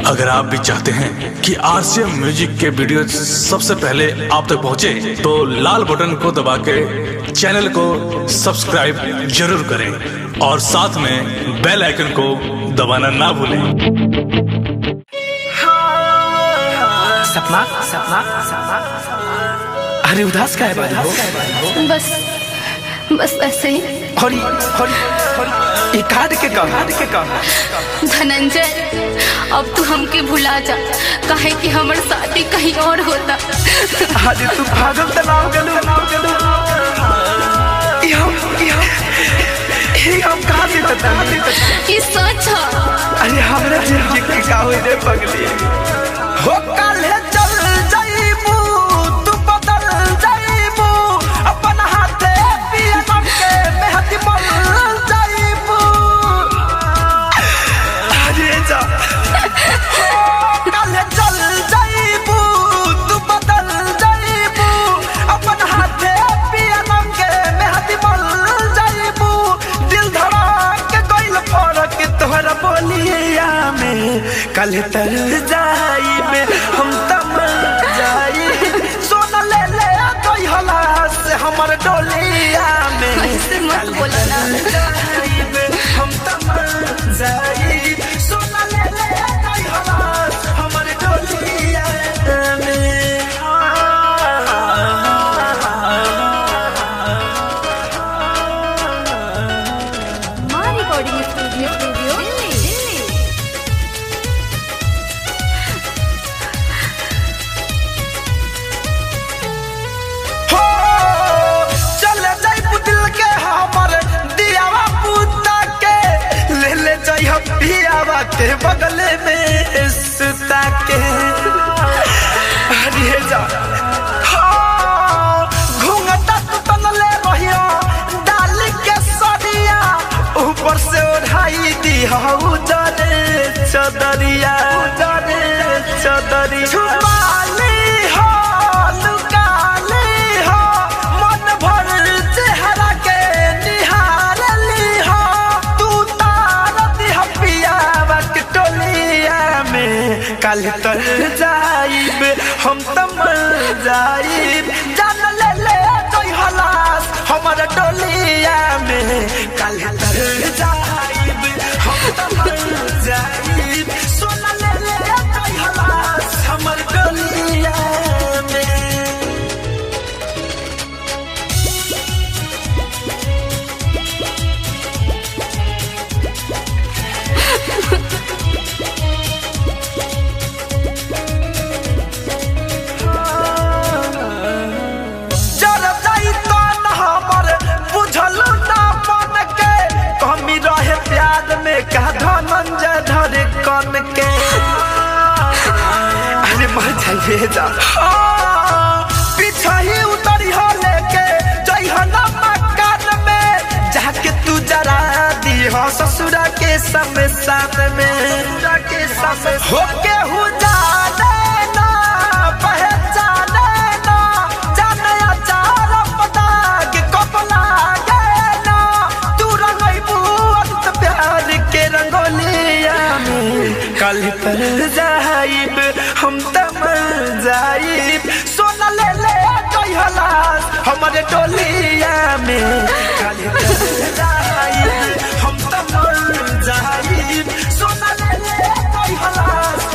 अगर आप भी चाहते हैं कि आरसीएम म्यूजिक के वीडियो सबसे पहले आप तक पहुंचे, तो लाल बटन को दबा के चैनल को सब्सक्राइब जरूर करें और साथ में बेल आइकन को दबाना ना भूलें। सपना सपना अरे उदास का है बाबू? बस ऐसे ही। ये कार्ड के का धनंजय, अब तू हमके भुला जा, काहे कि हमर शादी कहीं और होता। अरे तू पागल तलाव गलू हम कहाँ से तता ये सच है। अरे हमरा जिंदगी के का होई रे पगली हो काले चल जाईबू तू बदल जाईबू अपन हाथे पिया के मेहंदी मल जाईबू। अरे जा काले चल जाईबू तू बदल जाईबू अपन हाथे पिया के मेहंदी मल जाईबू। दिल धड़क गइल फरक तोहरा बोलिया में काले तर जाई में हम तम जाई सोना ले कोई हला से हमर डोलिया में ऐसे मत बोला ना। हम तम जाई सोना ले कोई हला से हमर डोलिया में। मां रिकॉर्डिंग स्टूडियो दिल्ली। हो चले जाई दिल के हमर दियावा पुता के ले जाई हम पियावा के बगल में सुता के। अरे जा घूंघटा तन ले रहियो डाल के सरिया ऊपर से ओढ़ाई दी हऊ डरे चदरिया छुपाली हो लुकाली हो मन भर चेहरा के निहार ली हो तू तार दी पियावा के टोलिया में कल तर जाइब हम तम जाइब जान ले कोई हलास हमर टोलिया में कल तर जाइब हम तम जाइब सोना ले कोई हलास हमर टोलिया में। जर जाई तो न हमर बुझल ना मन के कमी रहे प्यार में का धनंजय धरे कन के। अरे मर जाइए जा पीछा ही उतरी हो लेके जइह ना मकान में जाके तू जरा दी हो ससुरा के शमशान में होके हु जाने ना पहचाने ना जाने अचार पदाग कपला गे ना तू रंगइबू अंत प्यार के रंगोलिया में कल तर जाइब हम तम जाइब सोना ले कोई हलास हमरे टोलिया में कल तर जाइब हम तम जाइब सोना ले कोई हलास